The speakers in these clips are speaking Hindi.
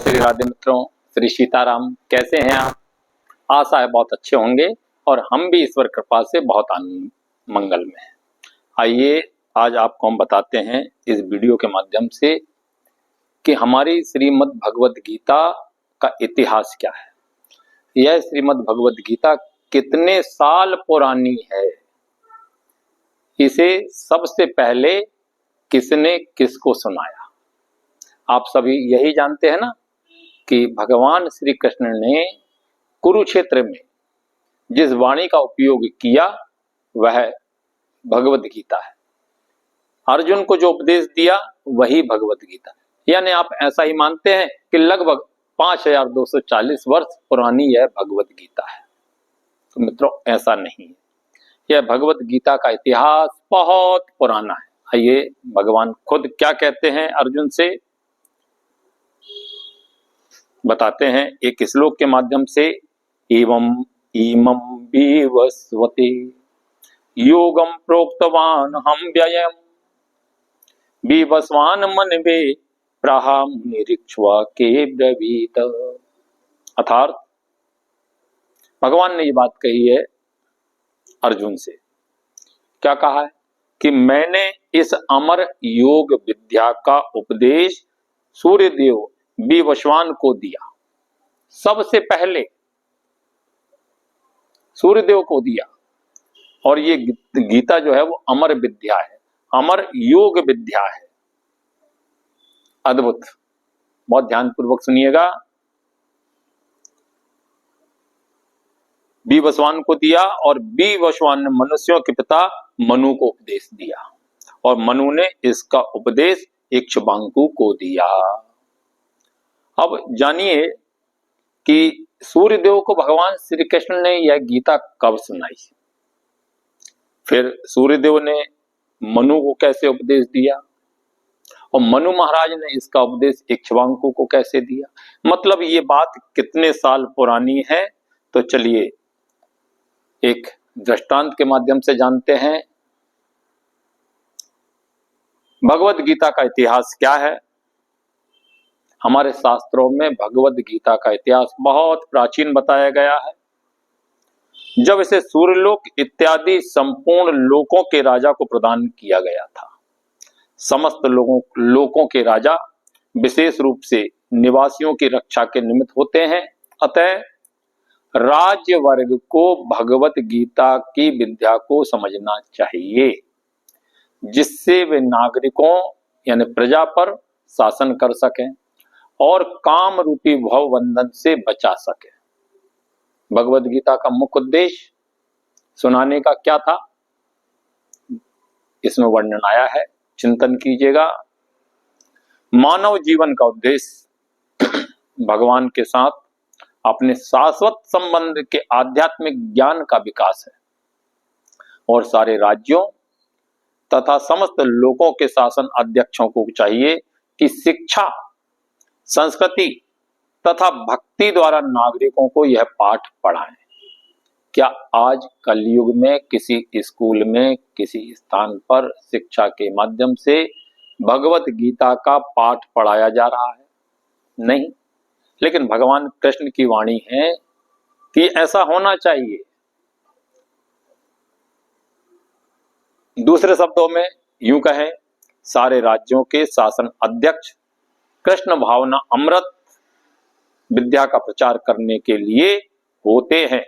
श्री राधे मित्रों, श्री सीताराम। कैसे हैं आप? आशा है बहुत अच्छे होंगे और हम भी ईश्वर कृपा से बहुत आनंद मंगल में हैं। आइए आज आपको हम बताते हैं इस वीडियो के माध्यम से कि हमारी श्रीमद् भगवद गीता का इतिहास क्या है। यह श्रीमद् भगवद गीता कितने साल पुरानी है, इसे सबसे पहले किसने किसको सुनाया। आप सभी यही जानते हैं ना कि भगवान श्री कृष्ण ने कुरुक्षेत्र में जिस वाणी का उपयोग किया वह भगवद गीता है। अर्जुन को जो उपदेश दिया वही भगवद गीता। यानी आप ऐसा ही मानते हैं कि लगभग 5240 वर्ष पुरानी यह भगवद गीता है। तो मित्रों, ऐसा नहीं है। यह भगवद गीता का इतिहास बहुत पुराना है। आइए भगवान खुद क्या कहते हैं अर्जुन से बताते हैं एक श्लोक के माध्यम से। एवं इमं विवस्वते योगम प्रोक्तवान हम व्ययम विवस्वान मनवे प्राहम निरीक्ष्वा के ब्रवीत। अर्थात भगवान ने ये बात कही है अर्जुन से। क्या कहा है कि मैंने इस अमर योग विद्या का उपदेश सूर्यदेव विवस्वान को दिया। सबसे पहले सूर्यदेव को दिया। और ये गीता जो है वो अमर विद्या है, अमर योग विद्या है। अद्भुत, बहुत ध्यानपूर्वक सुनिएगा। विवस्वान को दिया और विवस्वान ने मनुष्यों के पिता मनु को उपदेश दिया और मनु ने इसका उपदेश इक्ष्वाकु को दिया। अब जानिए कि सूर्यदेव को भगवान श्री कृष्ण ने यह गीता कब सुनाई, फिर सूर्यदेव ने मनु को कैसे उपदेश दिया और मनु महाराज ने इसका उपदेश इक्ष्वाकु को कैसे दिया। मतलब ये बात कितने साल पुरानी है। तो चलिए एक दृष्टांत के माध्यम से जानते हैं भगवद गीता का इतिहास क्या है। हमारे शास्त्रों में भगवद गीता का इतिहास बहुत प्राचीन बताया गया है। जब इसे सूर्यलोक इत्यादि संपूर्ण लोकों के राजा को प्रदान किया गया था। समस्त लोकों के राजा विशेष रूप से निवासियों की रक्षा के निमित्त होते हैं। अतः राज्य वर्ग को भगवत गीता की विद्या को समझना चाहिए, जिससे वे नागरिकों यानी प्रजा पर शासन कर सकें और काम रूपी भव बंधन से बचा सके। भगवद गीता का मुख्य उद्देश्य सुनाने का क्या था, इसमें वर्णन आया है, चिंतन कीजिएगा। मानव जीवन का उद्देश्य भगवान के साथ अपने शाश्वत संबंध के आध्यात्मिक ज्ञान का विकास है और सारे राज्यों तथा समस्त लोगों के शासन अध्यक्षों को चाहिए कि शिक्षा, संस्कृति तथा भक्ति द्वारा नागरिकों को यह पाठ पढ़ाएं। क्या आज कलयुग में किसी स्कूल में किसी स्थान पर शिक्षा के माध्यम से भगवत गीता का पाठ पढ़ाया जा रहा है? नहीं। लेकिन भगवान कृष्ण की वाणी है कि ऐसा होना चाहिए। दूसरे शब्दों में यूं कहें, सारे राज्यों के शासन अध्यक्ष कृष्ण भावना अमृत विद्या का प्रचार करने के लिए होते हैं।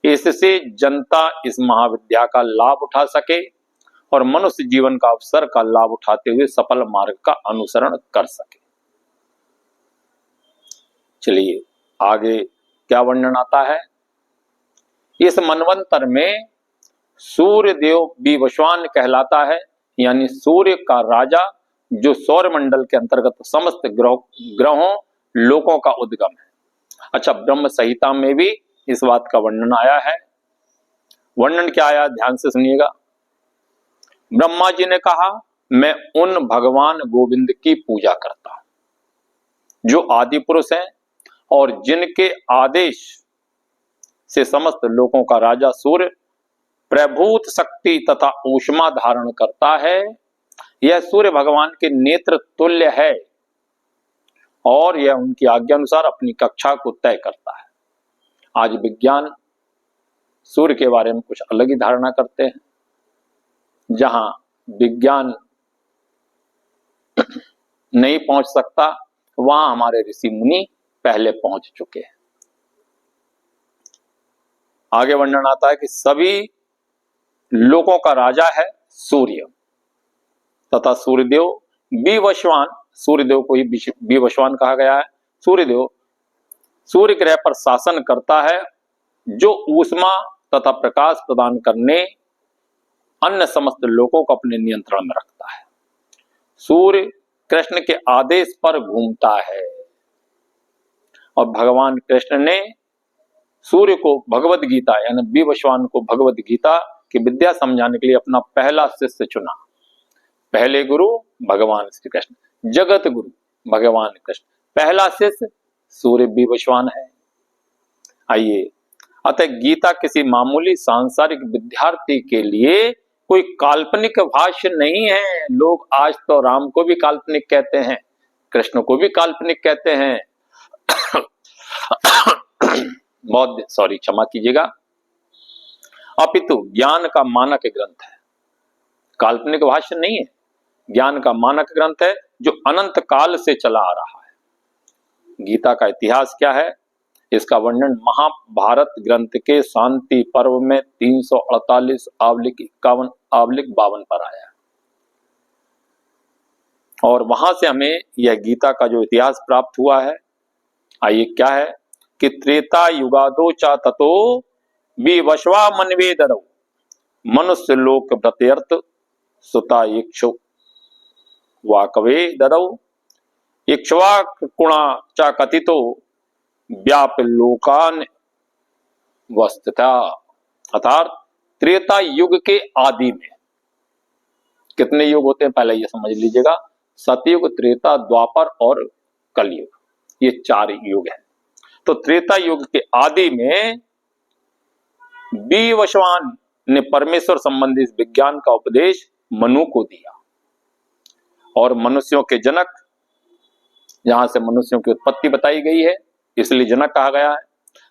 इससे जनता इस महाविद्या का लाभ उठा सके और मनुष्य जीवन का अवसर का लाभ उठाते हुए सफल मार्ग का अनुसरण कर सके। चलिए आगे क्या वर्णन आता है। इस मनवंतर में सूर्यदेव विवस्वान कहलाता है, यानी सूर्य का राजा, जो सौर मंडल के अंतर्गत समस्त ग्रहों लोकों का उद्गम है। अच्छा, ब्रह्म संहिता में भी इस बात का वर्णन आया है। वर्णन क्या आया, ध्यान से सुनिएगा। ब्रह्मा जी ने कहा, मैं उन भगवान गोविंद की पूजा करता हूं जो आदि पुरुष हैं और जिनके आदेश से समस्त लोकों का राजा सूर्य प्रभूत शक्ति तथा ऊष्मा धारण करता है। यह सूर्य भगवान के नेत्र तुल्य है और यह उनकी आज्ञा अनुसार अपनी कक्षा को तय करता है। आज विज्ञान सूर्य के बारे में कुछ अलग ही धारणा करते हैं। जहां विज्ञान नहीं पहुंच सकता, वहां हमारे ऋषि मुनि पहले पहुंच चुके हैं। आगे वर्णन आता है कि सभी लोकों का राजा है सूर्य तथा सूर्यदेव विवस्वान, सूर्यदेव को ही विवस्वान कहा गया है। सूर्यदेव सूर्य ग्रह पर शासन करता है, जो ऊष्मा तथा प्रकाश प्रदान करने अन्य समस्त लोकों को अपने नियंत्रण में रखता है। सूर्य कृष्ण के आदेश पर घूमता है और भगवान कृष्ण ने सूर्य को भगवद गीता यानी विवस्वान को भगवद गीता की विद्या समझाने के लिए अपना पहला शिष्य चुना। पहले गुरु भगवान श्री कृष्ण, जगत गुरु भगवान कृष्ण, पहला शिष्य सूर्य विवस्वान है। आइए, अतः गीता किसी मामूली सांसारिक विद्यार्थी के लिए कोई काल्पनिक भाष्य नहीं है। लोग आज तो राम को भी काल्पनिक कहते हैं, कृष्ण को भी काल्पनिक कहते हैं। बहुत सॉरी, क्षमा कीजिएगा। अपितु ज्ञान का मानक ग्रंथ है, काल्पनिक भाष्य नहीं है। ज्ञान का मानक ग्रंथ है जो अनंत काल से चला आ रहा है। गीता का इतिहास क्या है, इसका वर्णन महाभारत ग्रंथ के शांति पर्व में 348 आवलिक 51 आवलिक 52 पर आया है। और वहां से हमें यह गीता का जो इतिहास प्राप्त हुआ है, आइए क्या है कि त्रेता युगादो चा ततो विवस्वा मनवेदरौ मनुष्य लोक व्रत्यर्थ सुता इक्षु वाकवे ददौ इक्ष्वाकुणा चा कथितो व्याप लोकान वस्तुता। अर्थात त्रेता युग के आदि में, कितने युग होते हैं पहले ये समझ लीजिएगा, सतयुग, त्रेता, द्वापर और कलयुग, ये 4 युग है। तो त्रेता युग के आदि में विवस्वान ने परमेश्वर संबंधी विज्ञान का उपदेश मनु को दिया और मनुष्यों के जनक, जहां से मनुष्यों की उत्पत्ति बताई गई है इसलिए जनक कहा गया है,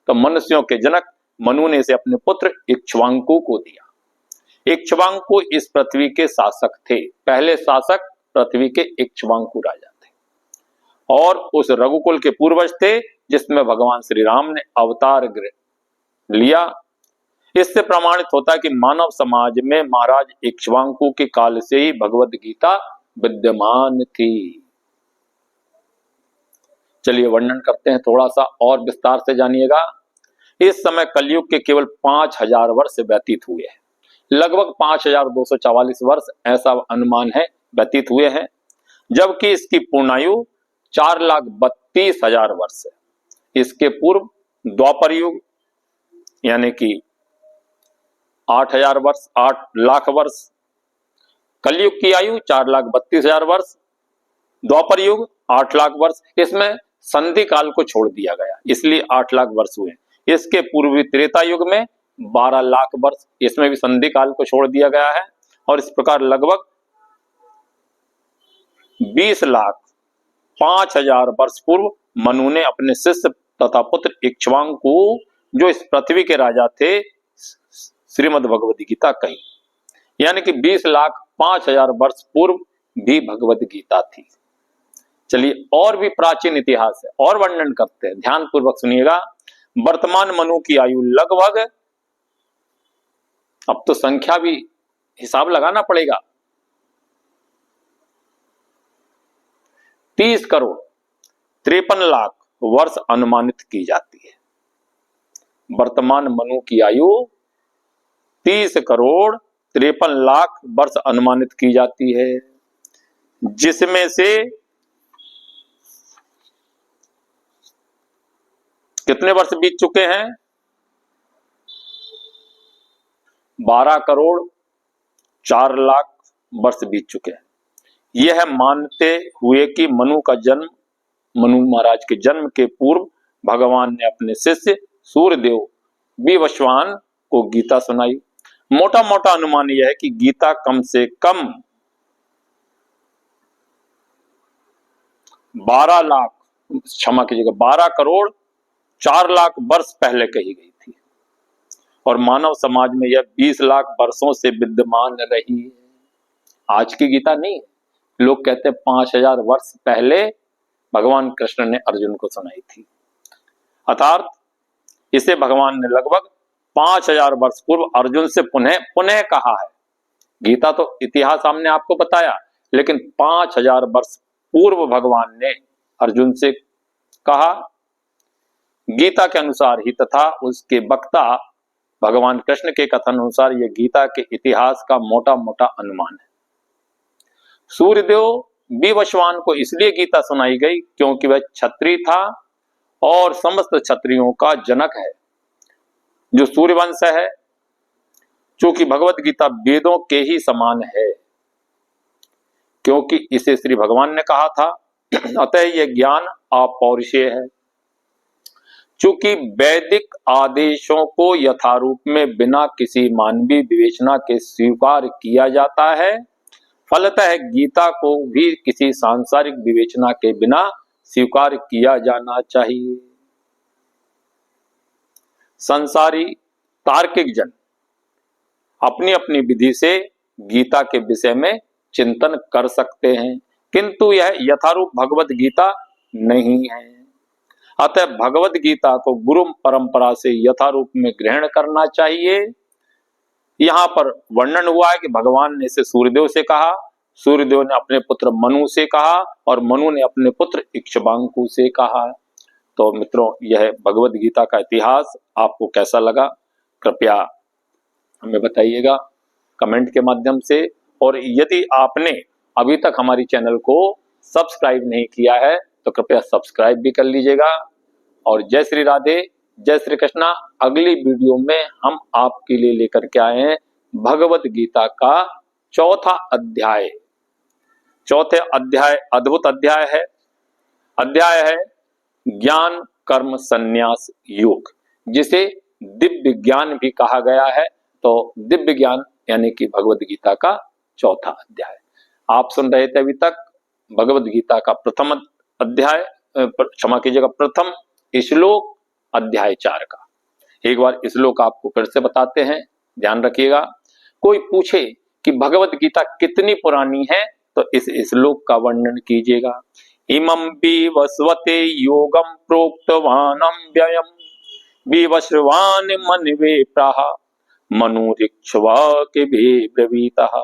तो मनुष्यों के जनक मनु ने इसे अपने पुत्र इक्ष्वाकु को दिया। इक्ष्वाकु इस पृथ्वी के शासक थे, पहले शासक पृथ्वी के इक्ष्वाकु राजा थे और उस रघुकुल के पूर्वज थे जिसमें भगवान श्री राम ने अवतार लिया। इससे प्रमाणित होता है कि मानव समाज में महाराज इक्ष्वाकु के काल से ही भगवद गीता विद्यमान थी। चलिए वर्णन करते हैं, थोड़ा सा और विस्तार से जानिएगा। इस समय कलयुग के केवल 5000 वर्ष व्यतीत हुए हैं, लगभग 5244 वर्ष ऐसा अनुमान है व्यतीत हुए हैं, जबकि इसकी पूर्णायु 4,32,000 वर्ष है। इसके पूर्व द्वापर युग यानी कि 8,000 वर्ष, 8 लाख वर्ष, कलयुग की आयु 4,32,000 वर्ष, द्वापर युग 8 लाख वर्ष। इसमें संधि काल को छोड़ दिया गया इसलिए 8 लाख वर्ष हुए। इसके पूर्वी त्रेता युग में 12 लाख वर्ष, इसमें भी संधि काल को छोड़ दिया गया है। और इस प्रकार लगभग 20,05,000 वर्ष पूर्व मनु ने अपने शिष्य तथा पुत्र इक्ष्वाकु, जो इस पृथ्वी के राजा थे, श्रीमद् भगवद गीता कही। यानी कि 20,05,000 वर्ष पूर्व भी भगवद गीता थी। चलिए और भी प्राचीन इतिहास है और वर्णन करते हैं, ध्यान पूर्वक सुनिएगा। वर्तमान मनु की आयु लगभग, अब तो संख्या भी हिसाब लगाना पड़ेगा, 30 करोड़ 53 लाख वर्ष अनुमानित की जाती है। वर्तमान मनु की आयु 30 करोड़ 53 लाख वर्ष अनुमानित की जाती है, जिसमें से कितने वर्ष बीत चुके हैं? 12 करोड़ 4 लाख वर्ष बीत चुके हैं। यह मानते हुए कि मनु का जन्म, मनु महाराज के जन्म के पूर्व भगवान ने अपने शिष्य सूर्यदेव विवस्वान को गीता सुनाई। मोटा मोटा अनुमान यह है कि गीता कम से कम 12 लाख क्षमा कीजिएगा 12 करोड़ 4 लाख वर्ष पहले कही गई थी और मानव समाज में यह 20 लाख वर्षों से विद्यमान रही है। आज की गीता नहीं, लोग कहते 5000 वर्ष पहले भगवान कृष्ण ने अर्जुन को सुनाई थी, अर्थात इसे भगवान ने लगभग 5000 वर्ष पूर्व अर्जुन से पुनः कहा है। गीता तो इतिहास हमने आपको बताया, लेकिन 5000 वर्ष पूर्व भगवान ने अर्जुन से कहा। गीता के अनुसार ही तथा उसके वक्ता भगवान कृष्ण के कथन अनुसार यह गीता के इतिहास का मोटा मोटा अनुमान है। सूर्यदेव विवस्वान को इसलिए गीता सुनाई गई क्योंकि वह क्षत्रिय था और समस्त क्षत्रियों का जनक है, जो सूर्यवंश है। चूंकि भगवत गीता वेदों के ही समान है, क्योंकि इसे श्री भगवान ने कहा था, अतः यह ज्ञान अपौरुषेय है। चूंकि वैदिक आदेशों को यथारूप में बिना किसी मानवीय विवेचना के स्वीकार किया जाता है, फलतः गीता को भी किसी सांसारिक विवेचना के बिना स्वीकार किया जाना चाहिए। संसारी तार्किक जन अपनी अपनी विधि से गीता के विषय में चिंतन कर सकते हैं, किंतु यह यथारूप भगवत गीता नहीं है। अतः भगवत गीता को गुरु परंपरा से यथारूप में ग्रहण करना चाहिए। यहाँ पर वर्णन हुआ है कि भगवान ने इसे सूर्यदेव से कहा, सूर्यदेव ने अपने पुत्र मनु से कहा और मनु ने अपने पुत्र इक्ष्वाकु से कहा। तो मित्रों, यह भगवत गीता का इतिहास आपको कैसा लगा, कृपया हमें बताइएगा कमेंट के माध्यम से। और यदि आपने अभी तक हमारी चैनल को सब्सक्राइब नहीं किया है तो कृपया सब्सक्राइब भी कर लीजिएगा। और जय श्री राधे, जय श्री कृष्णा। अगली वीडियो में हम आपके लिए लेकर के आए हैं भगवत गीता का चौथा अध्याय। चौथे अध्याय अद्भुत अध्याय है ज्ञान कर्म संन्यास योग, जिसे दिव्य ज्ञान भी कहा गया है। तो दिव्य ज्ञान यानी कि भगवत गीता का चौथा अध्याय आप सुन रहे थे अभी तक। भगवत गीता का प्रथम अध्याय, क्षमा कीजिएगा, प्रथम श्लोक अध्याय 4 का। एक बार श्लोक आपको फिर से बताते हैं, ध्यान रखिएगा। कोई पूछे कि भगवत गीता कितनी पुरानी है तो इस श्लोक का वर्णन कीजिएगा। इमं विवस्वते योगम प्रोक्तवानम व्ययम विवस्वान मनवे प्राह मनुरिक्ष्वाक ब्रवीतः।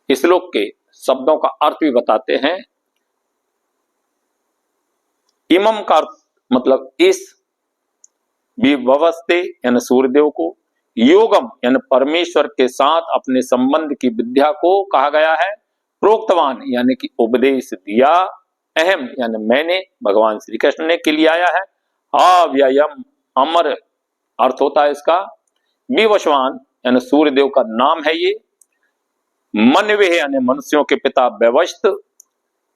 श्लोक के शब्दों का अर्थ भी बताते हैं। इमम का मतलब इस, विवस्ते यानी सूर्यदेव को, योगम यानी परमेश्वर के साथ अपने संबंध की विद्या को कहा गया है, प्रोक्तवान यानी कि उपदेश दिया, अहम यानी मैंने, भगवान श्री कृष्ण ने के लिए आया है, अव्ययम अमर अर्थ होता है इसका, विवस्वान यानी सूर्यदेव का नाम है ये, मनवे यानी मनुष्यों के पिता व्यवस्थ,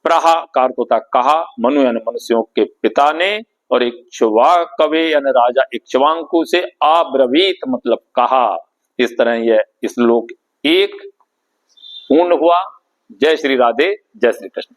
प्रहा का अर्थ होता कहा, मनु यानी मनुष्यों के पिता ने, और इक्ष्वाकवे यानी राजा इक्ष्वाकु से अब्रवीत मतलब कहा। इस तरह यह श्लोक 1 पूर्ण हुआ। जय श्री राधे, जय श्री कृष्ण।